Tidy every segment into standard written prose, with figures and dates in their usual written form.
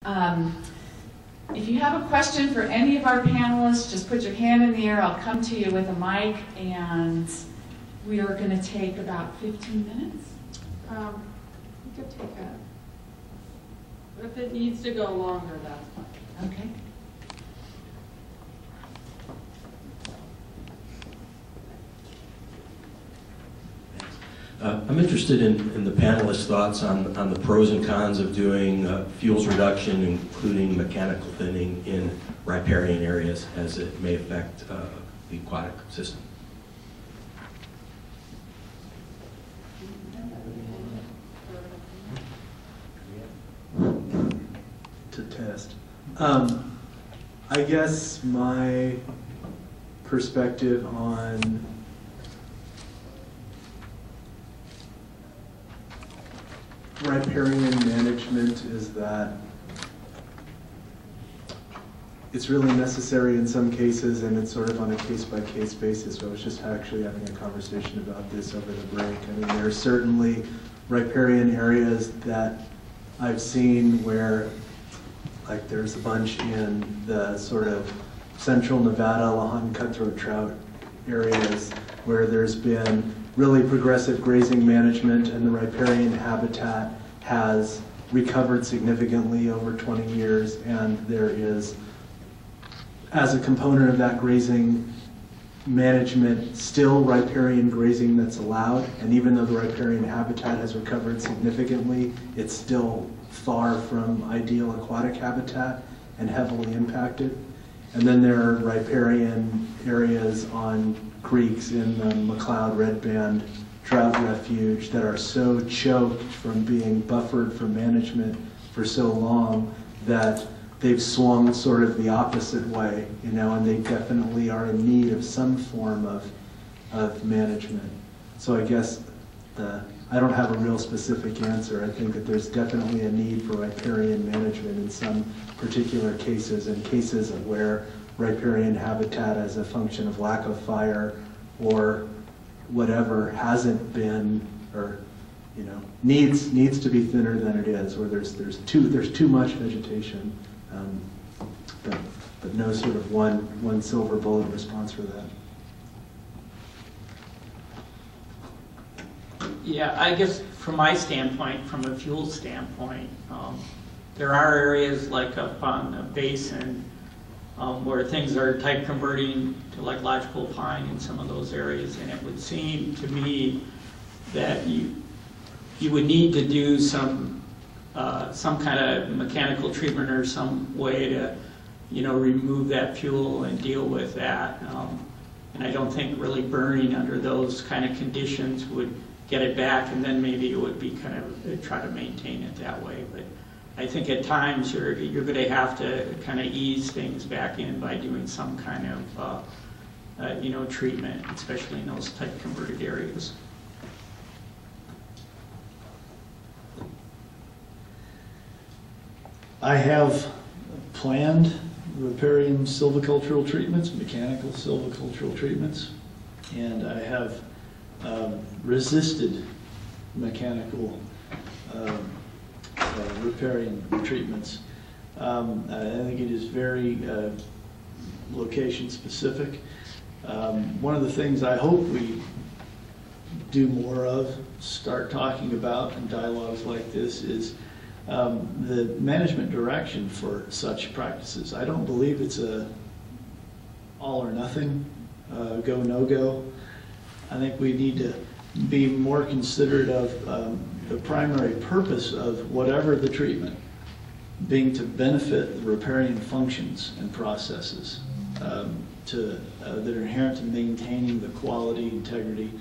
If you have a question for any of our panelists, just put your hand in the air. I'll come to you with a mic, and we are going to take about 15 minutes. We could take a, if it needs to go longer, that's fine. Okay. I'm interested in the panelists' thoughts on the pros and cons of doing fuels reduction, including mechanical thinning in riparian areas, as it may affect the aquatic system. To test. I guess my perspective on riparian management is that it's really necessary in some cases, and it's sort of on a case-by-case basis. I was just actually having a conversation about this over the break. I mean, there are certainly riparian areas that I've seen where, like, there's a bunch in the sort of central Nevada, Lahontan cutthroat trout areas where there's been really progressive grazing management, and the riparian habitat has recovered significantly over 20 years, and there is, as a component of that grazing management, still riparian grazing that's allowed, and even though the riparian habitat has recovered significantly, it's still far from ideal aquatic habitat and heavily impacted. And then there are riparian areas on creeks in the McCloud Red Band Trout Refuge that are so choked from being buffered for management for so long that they've swung sort of the opposite way, you know, and they definitely are in need of some form of management. So I guess I don't have a real specific answer. I think that there's definitely a need for riparian management in some particular cases, and cases of where riparian habitat as a function of lack of fire or whatever hasn't been, or you know, needs to be thinner than it is, where there's too much vegetation, but no sort of one silver bullet response for that. Yeah, I guess from my standpoint, from a fuel standpoint, there are areas like up on the basin where things are type converting to like lodgepole pine in some of those areas, and it would seem to me that you would need to do some kind of mechanical treatment or some way to, you know, remove that fuel and deal with that. And I don't think really burning under those kind of conditions would get it back, and then maybe it would be kind of try to maintain it that way. But I think at times you're going to have to kind of ease things back in by doing some kind of you know, treatment, especially in those type converted areas. I have planned riparian silvicultural treatments, mechanical silvicultural treatments, and I have resisted mechanical riparian treatments. I think it is very location specific. One of the things I hope we do more of, start talking about in dialogues like this, is the management direction for such practices. I don't believe it's a all or nothing, go, no go. I think we need to be more considerate of the primary purpose of whatever the treatment being to benefit the riparian functions and processes that are inherent in maintaining the quality, integrity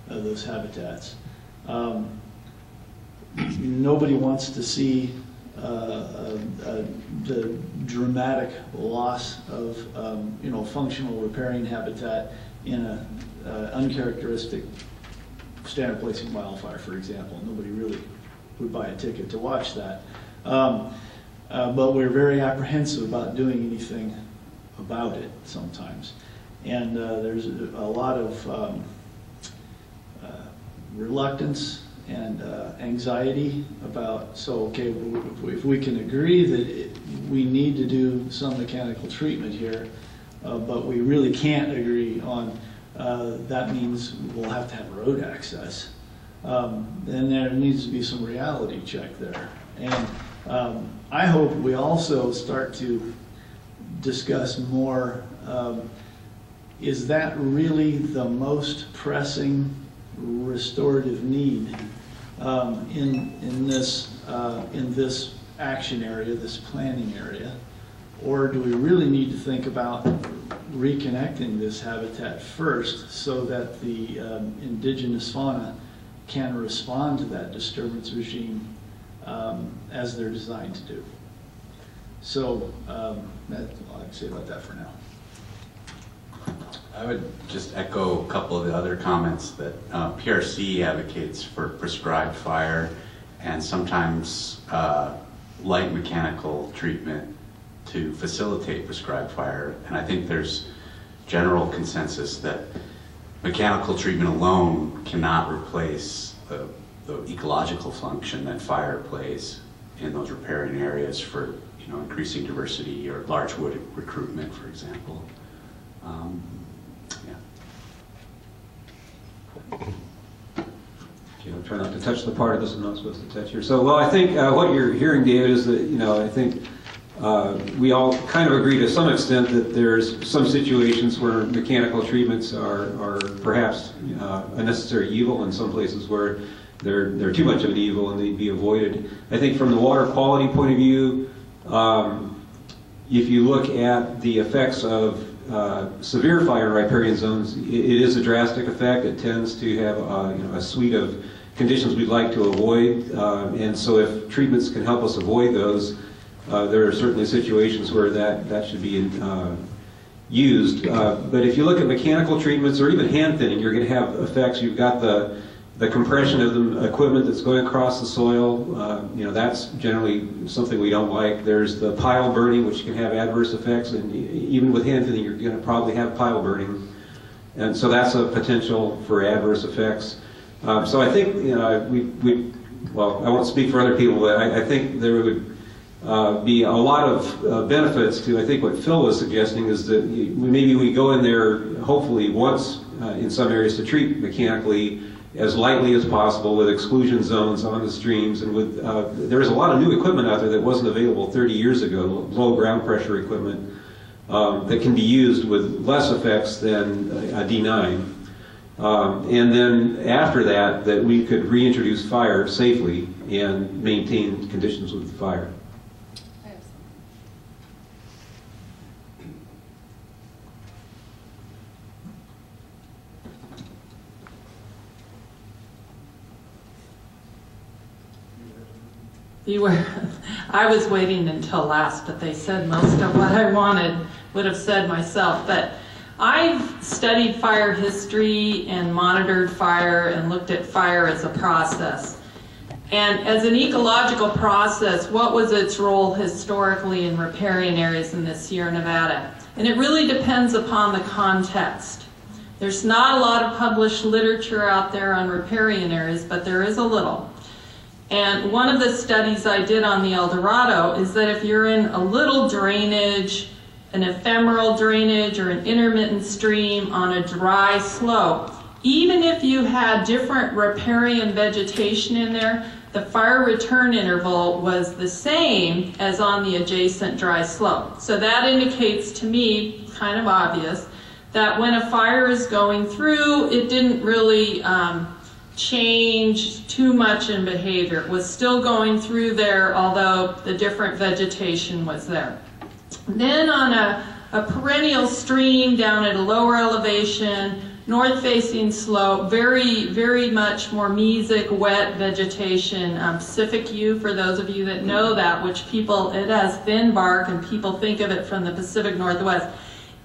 of those habitats. Nobody wants to see the dramatic loss of you know, functional riparian habitat in a uncharacteristic standard placing wildfire, for example. Nobody really would buy a ticket to watch that. But we're very apprehensive about doing anything about it sometimes. And there's a lot of reluctance and anxiety about, so okay, if we can agree that we need to do some mechanical treatment here, but we really can't agree on that means we'll have to have road access. Then there needs to be some reality check there. And I hope we also start to discuss more, is that really the most pressing restorative need in this action area, this planning area? Or do we really need to think about reconnecting this habitat first so that the indigenous fauna can respond to that disturbance regime as they're designed to do? So that's all I can say about that for now. I would just echo a couple of the other comments that PRC advocates for prescribed fire and sometimes light mechanical treatment to facilitate prescribed fire. And I think there's general consensus that mechanical treatment alone cannot replace the ecological function that fire plays in those riparian areas for increasing diversity or large wood recruitment, for example. I'll try not to touch the part of this I'm not supposed to touch here. So, well, I think what you're hearing, David, is that, I think we all kind of agree to some extent that there's some situations where mechanical treatments are perhaps a necessary evil, in some places where they're too much of an evil and they'd be avoided. I think from the water quality point of view, if you look at the effects of severe fire in riparian zones, it is a drastic effect. It tends to have a suite of conditions we'd like to avoid, and so if treatments can help us avoid those, there are certainly situations where that should be used. But if you look at mechanical treatments or even hand thinning, you're going to have effects. You've got the compression of the equipment that's going across the soil. That's generally something we don't like. There's the pile burning, which can have adverse effects, and even with hand thinning, you're going to probably have pile burning, and so that's a potential for adverse effects. So I think well, I won't speak for other people, but I think there would be a lot of benefits to, I think what Phil was suggesting is that maybe we go in there hopefully once in some areas to treat mechanically as lightly as possible with exclusion zones on the streams, and with there's a lot of new equipment out there that wasn't available 30 years ago, low ground pressure equipment that can be used with less effects than a D9. And then after that we could reintroduce fire safely and maintain conditions with the fire. I was waiting until last, but they said most of what I would have said myself. But I've studied fire history and monitored fire and looked at fire as a process. And as an ecological process, what was its role historically in riparian areas in the Sierra Nevada? And it really depends upon the context. There's not a lot of published literature out there on riparian areas, but there is a little. And one of the studies I did on the El Dorado is that if you're in a little drainage, an ephemeral drainage or an intermittent stream on a dry slope, even if you had different riparian vegetation in there, the fire return interval was the same as on the adjacent dry slope. So that indicates to me, kind of obvious, that when a fire is going through, it didn't really change too much in behavior. It was still going through there, although the different vegetation was there. Then on a perennial stream down at a lower elevation, north-facing slope, very, very much more mesic, wet vegetation. Pacific yew, for those of you that know that, which it has thin bark and people think of it from the Pacific Northwest.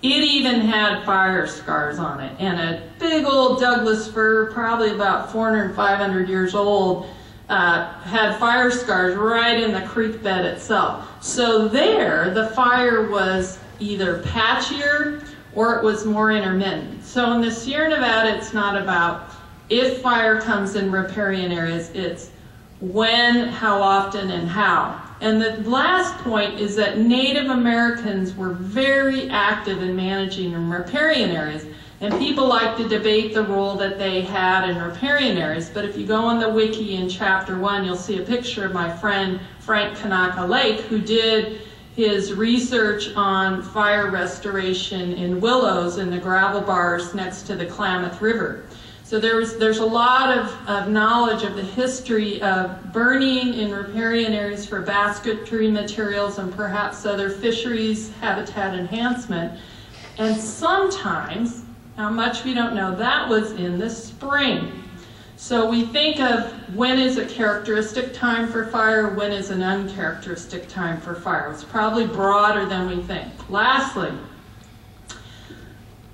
It even had fire scars on it, and a big old Douglas fir, probably about 400, 500 years old, had fire scars right in the creek bed itself. So there, the fire was either patchier or it was more intermittent. So in the Sierra Nevada, it's not about if fire comes in riparian areas, it's when, how often, and how. And the last point is that Native Americans were very active in managing riparian areas. And people like to debate the role that they had in riparian areas, but if you go on the wiki in chapter 1, you'll see a picture of my friend Frank Kanaka Lake, who did his research on fire restoration in willows in the gravel bars next to the Klamath River. So there's a lot of knowledge of the history of burning in riparian areas for basketry materials and perhaps other fisheries habitat enhancement. And sometimes, how much we don't know, that was in the spring. So we think of when is a characteristic time for fire, when is an uncharacteristic time for fire. It's probably broader than we think. Lastly,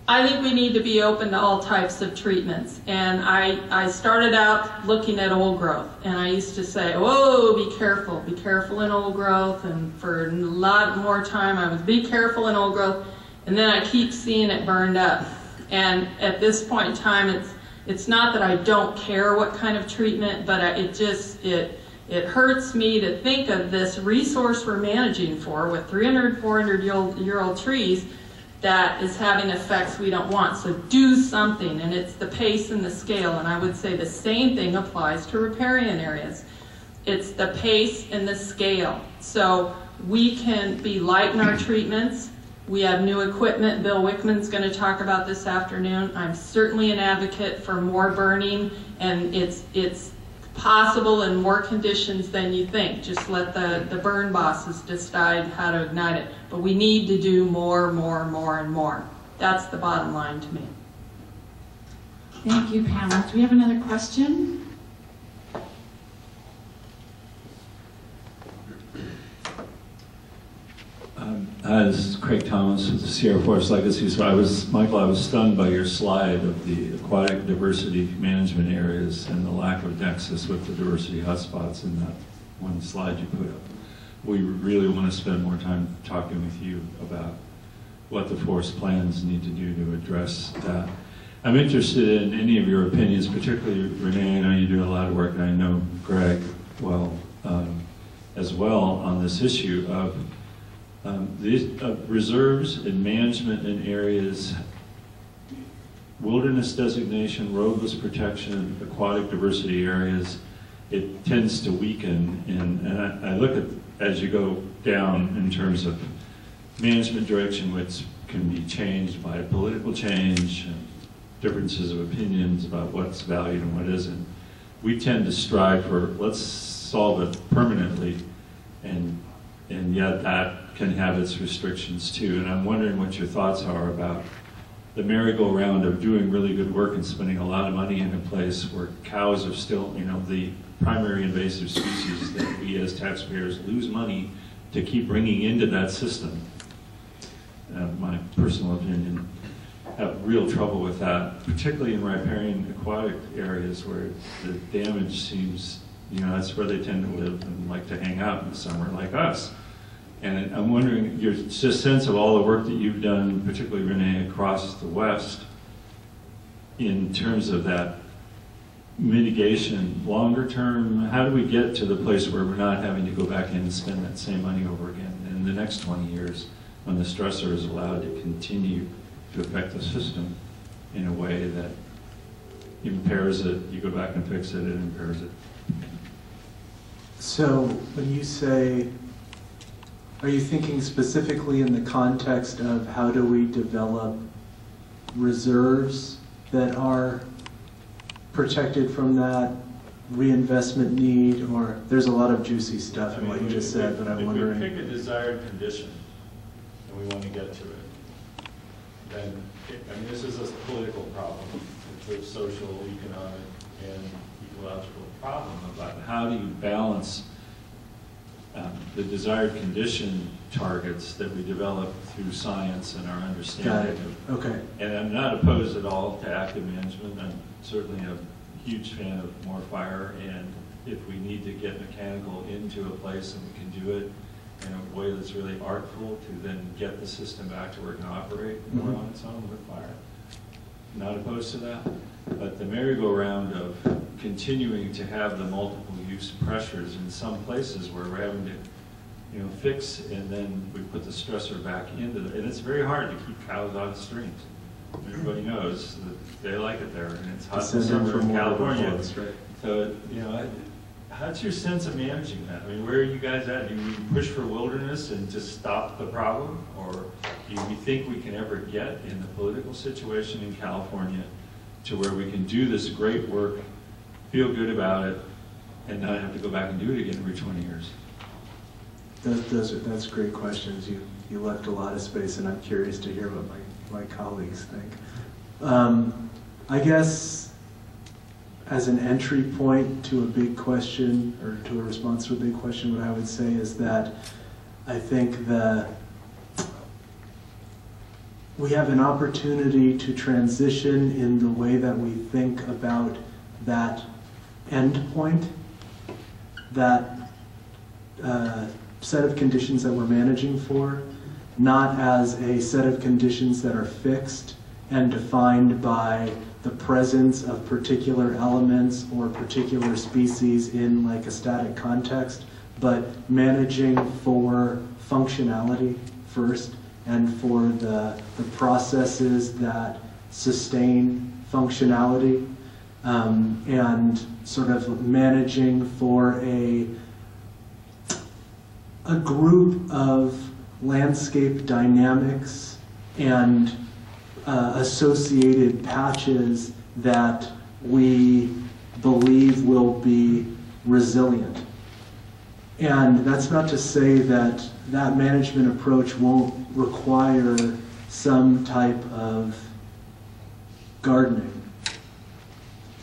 I think we need to be open to all types of treatments. And I started out looking at old growth, and I used to say, whoa, be careful in old growth. And for a lot more time I was, be careful in old growth. And then I keep seeing it burned up. And at this point in time, it's not that I don't care what kind of treatment, but it hurts me to think of this resource we're managing for with 300, 400-year-old trees that is having effects we don't want. So do something, and it's the pace and the scale. And I would say the same thing applies to riparian areas. It's the pace and the scale. So we can be light in our treatments. We have new equipment. Bill Wickman's going to talk about this afternoon. I'm certainly an advocate for more burning, and it's possible in more conditions than you think. Just let the burn bosses decide how to ignite it. But we need to do more, and more. That's the bottom line to me. Thank you, Pamela. Do we have another question? This is Craig Thomas with the Sierra Forest Legacy. So Michael, I was stunned by your slide of the aquatic diversity management areas and the lack of nexus with the diversity hotspots in that one slide you put up. We really want to spend more time talking with you about what the forest plans need to do to address that. I'm interested in any of your opinions, particularly Rene. I know you do a lot of work, and I know Greg well as well on this issue of these reserves and management in areas, wilderness designation, roadless protection, aquatic diversity areas. It tends to weaken, and I look at as you go down in terms of management direction, which can be changed by political change and differences of opinions about what's valued and what isn't. We tend to strive for, let's solve it permanently, and yet that can have its restrictions too. And I'm wondering what your thoughts are about the merry-go-round of doing really good work and spending a lot of money in a place where cows are still, the primary invasive species that we as taxpayers lose money to keep bringing into that system. My personal opinion, have real trouble with that, particularly in riparian aquatic areas where the damage seems, that's where they tend to live and like to hang out in the summer, like us. And I'm wondering your just sense of all the work that you've done, particularly Rene, across the West, in terms of that mitigation, longer term. How do we get to the place where we're not having to go back in and spend that same money over again in the next 20 years when the stressor is allowed to continue to affect the system in a way that impairs it? You go back and fix it, it impairs it. So when you say, are you thinking specifically in the context of how do we develop reserves that are protected from that reinvestment need? Or there's a lot of juicy stuff in what you just said, but I'm wondering. If we pick a desired condition and we want to get to it, then, this is a political problem. It's a social, economic, and ecological problem about how do you balance the desired condition targets that we develop through science and our understanding of. Okay. And I'm not opposed at all to active management. I'm certainly a huge fan of more fire, and if we need to get mechanical into a place and we can do it in a way that's really artful to then get the system back to where it can operate more on its own with fire. Not opposed to that, but the merry-go-round of continuing to have the multiple use pressures in some places where we're having to fix, and then we put the stressor back into it. And it's very hard to keep cows out of streams. Everybody knows that they like it there, and it's hot in summer in California. Right. So, how's your sense of managing that? I mean, where are you guys at? Do you push for wilderness and just stop the problem? Or do you think we can ever get in the political situation in California to where we can do this great work, feel good about it, and not have to go back and do it again every 20 years? That's great questions. You left a lot of space, and I'm curious to hear what my colleagues think. I guess as an entry point to a big question, or to a response to a big question, what I would say is that I think we have an opportunity to transition in the way that we think about that end point, that set of conditions that we're managing for, not as a set of conditions that are fixed and defined by the presence of particular elements or particular species in like a static context, but managing for functionality first and for the processes that sustain functionality, and sort of managing for a group of landscape dynamics and associated patches that we believe will be resilient. And that's not to say that that management approach won't require some type of gardening.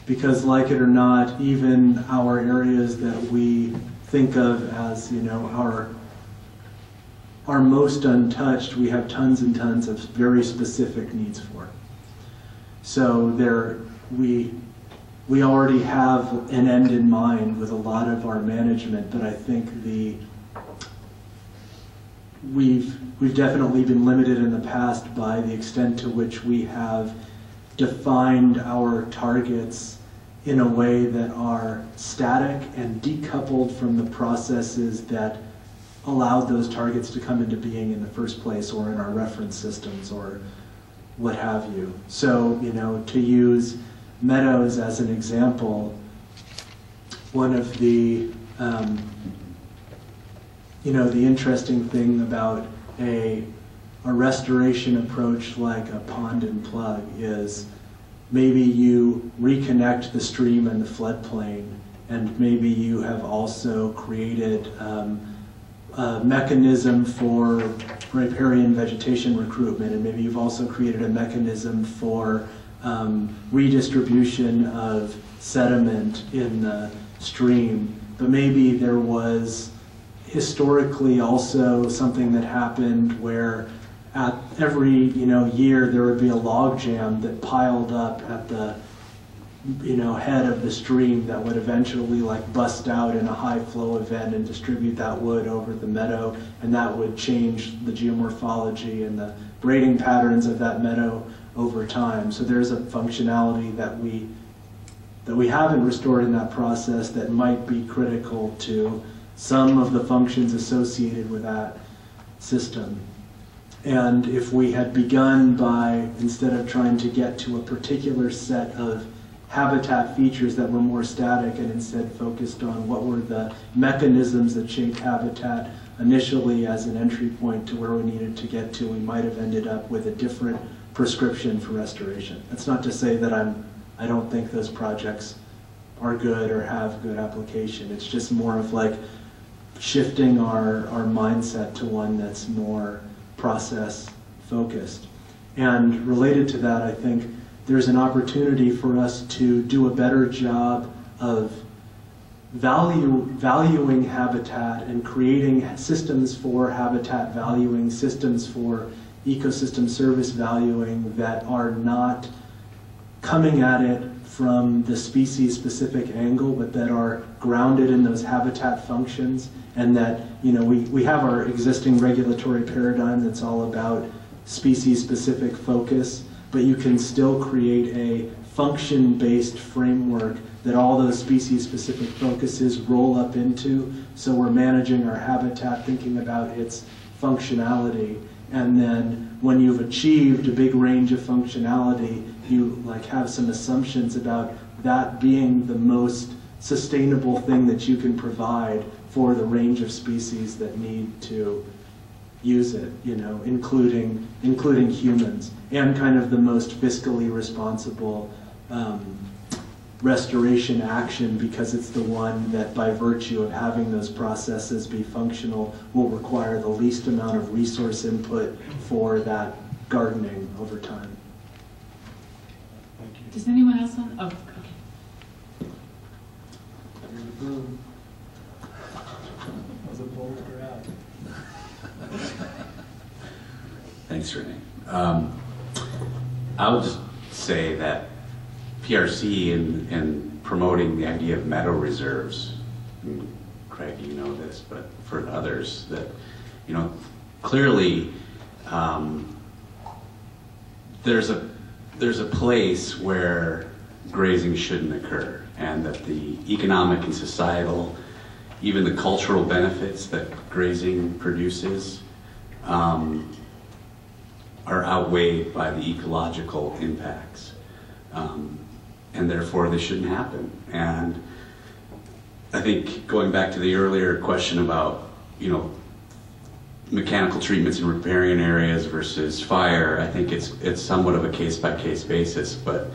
Because like it or not, even our areas that we think of as, our most untouched, we have tons and tons of very specific needs for. So we already have an end in mind with a lot of our management, but I think we've definitely been limited in the past by the extent to which we have defined our targets in a way that are static and decoupled from the processes that allowed those targets to come into being in the first place, or in our reference systems, or what have you. So, to use meadows as an example, one of the, the interesting thing about a restoration approach like a pond and plug is maybe you reconnect the stream and the floodplain, and maybe you have also created a mechanism for riparian vegetation recruitment, and maybe you've also created a mechanism for redistribution of sediment in the stream. But maybe there was historically also something that happened where at every year there would be a log jam that piled up at the head of the stream that would eventually bust out in a high flow event and distribute that wood over the meadow, and that would change the geomorphology and the braiding patterns of that meadow over time. So there's a functionality that we haven't restored in that process that might be critical to some of the functions associated with that system. And if we had begun by, instead of trying to get to a particular set of habitat features that were more static, and instead focused on what were the mechanisms that shaped habitat initially as an entry point to where we needed to get to, we might have ended up with a different prescription for restoration. That's not to say that I don't think those projects are good or have good application. It's just more of shifting our mindset to one that's more process focused. And related to that, I think there's an opportunity for us to do a better job of valuing habitat and creating systems for habitat valuing, systems for ecosystem service valuing that are not coming at it from the species-specific angle, but that are grounded in those habitat functions, and that we have our existing regulatory paradigm that's all about species-specific focus, but you can still create a function-based framework that all those species-specific focuses roll up into. So we're managing our habitat, thinking about its functionality, and then when you've achieved a big range of functionality, you like have some assumptions about that being the most sustainable thing that you can provide for the range of species that need to use it, you know, including humans, and kind of the most fiscally responsible restoration action, because it's the one that, by virtue of having those processes be functional, will require the least amount of resource input for that gardening over time. Thank you. Does anyone else want? Oh, okay. Was a bold grab. Thanks, Rene. I would just say that PRC in promoting the idea of meadow reserves, and Craig, you know this, but for others, that, you know, clearly there's a place where grazing shouldn't occur, and that the economic and societal, even the cultural benefits that grazing produces are outweighed by the ecological impacts. And therefore they shouldn't happen. And I think going back to the earlier question about, you know, mechanical treatments in riparian areas versus fire, I think it's somewhat of a case-by-case basis, but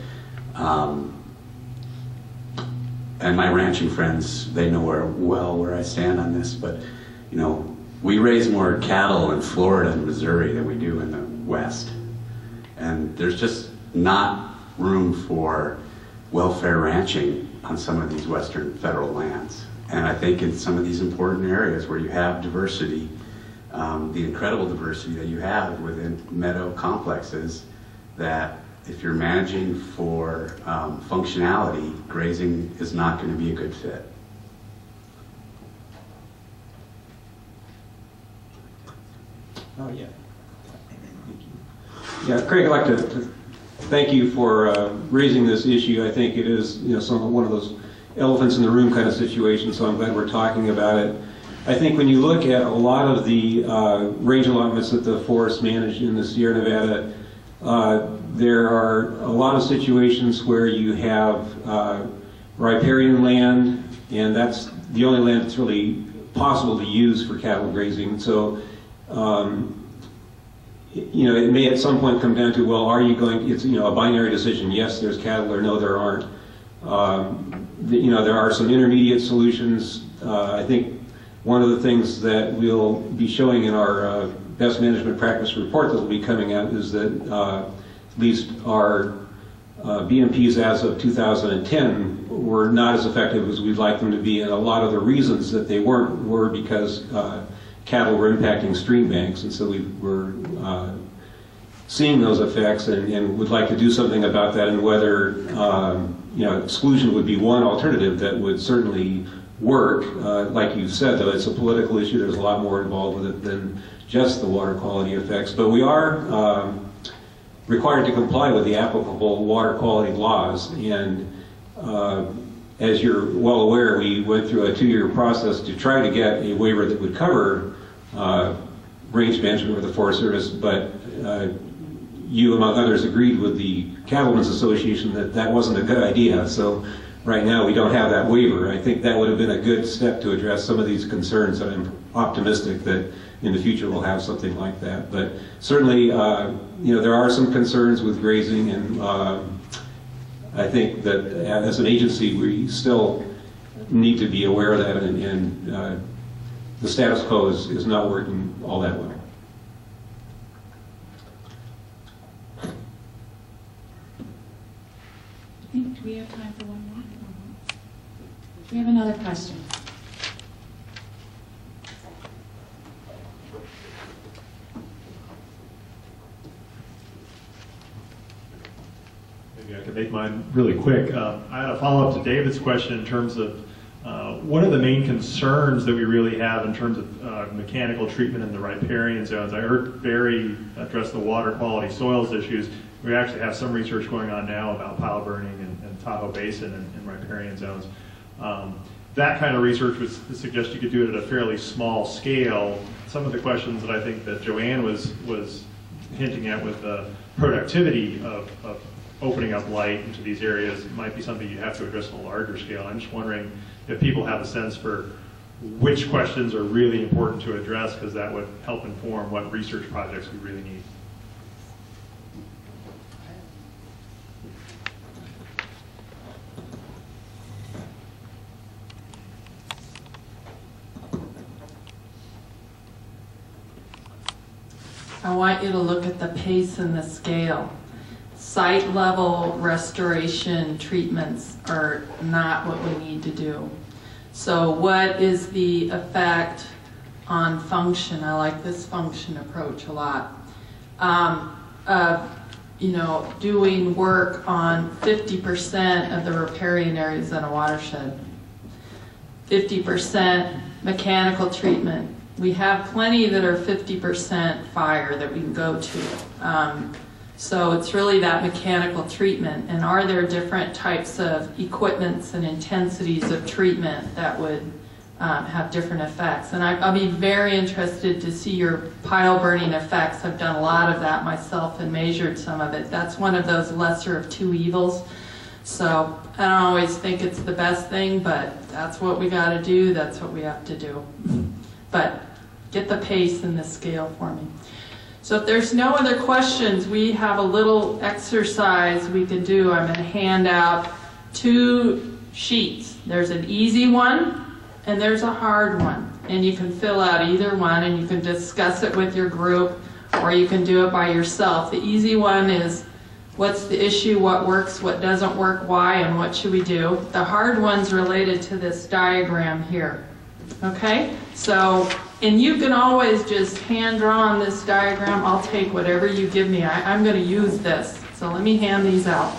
and my ranching friends, they know where I stand on this, but, you know, we raise more cattle in Florida and Missouri than we do in the West. And there's just not room for welfare ranching on some of these Western federal lands. And I think in some of these important areas where you have diversity, the incredible diversity that you have within meadow complexes, that if you're managing for functionality, grazing is not going to be a good fit. Oh, yeah. Yeah, Craig, I'd like to thank you for raising this issue. I think it is, you know, one of those elephants in the room kind of situations, so I'm glad we're talking about it. I think when you look at a lot of the range allotments that the forests manage in the Sierra Nevada, there are a lot of situations where you have riparian land, and that's the only land that's really possible to use for cattle grazing. So, you know, it may at some point come down to, well, are you going, it's, you know, a binary decision, yes, there's cattle, or no, there aren't. You know, there are some intermediate solutions. I think one of the things that we'll be showing in our best management practice report that will be coming out is that at least our BMPs as of 2010 were not as effective as we'd like them to be, and a lot of the reasons that they weren't were because cattle were impacting stream banks, and so we were seeing those effects and would like to do something about that, and whether you know, exclusion would be one alternative that would certainly work. Like you said, though, it's a political issue. There's a lot more involved with it than just the water quality effects, but we are required to comply with the applicable water quality laws, and as you're well aware, we went through a 2-year process to try to get a waiver that would cover range management with the Forest Service, but you, among others, agreed with the Cattlemen's Association that that wasn't a good idea. So right now we don't have that waiver. I think that would have been a good step to address some of these concerns, and I'm optimistic that in the future we'll have something like that. But certainly, you know, there are some concerns with grazing, and I think that as an agency we still need to be aware of that, and the status quo is not working all that well. I think, do we have time for one more? We have another question. Maybe I can make mine really quick. I had a follow-up to David's question in terms of what are the main concerns that we really have in terms of mechanical treatment in the riparian zones. I heard Barry address the water quality soils issues. We actually have some research going on now about pile burning and Tahoe Basin and riparian zones. That kind of research would suggest you could do it at a fairly small scale. Some of the questions that I think that Joanne was hinting at with the productivity of opening up light into these areas might be something you have to address on a larger scale. I'm just wondering if people have a sense for which questions are really important to address, because that would help inform what research projects we really need. I want you to look at the pace and the scale. Site level restoration treatments are not what we need to do. So what is the effect on function? I like this function approach a lot. Doing work on 50% of the riparian areas in a watershed. 50% mechanical treatment. We have plenty that are 50% fire that we can go to. So it's really that mechanical treatment. And are there different types of equipments and intensities of treatment that would have different effects? And I'll be very interested to see your pile burning effects. I've done a lot of that myself and measured some of it. That's one of those lesser of two evils. So I don't always think it's the best thing, but that's what we got to do. That's what we have to do. But get the pace and the scale for me. So if there's no other questions, we have a little exercise we can do. I'm going to hand out 2 sheets. There's an easy one and there's a hard one. And you can fill out either one and you can discuss it with your group, or you can do it by yourself. The easy one is what's the issue, what works, what doesn't work, why, and what should we do. The hard one's related to this diagram here. Okay? So, and you can always just hand draw on this diagram. I'll take whatever you give me. I'm going to use this. So let me hand these out.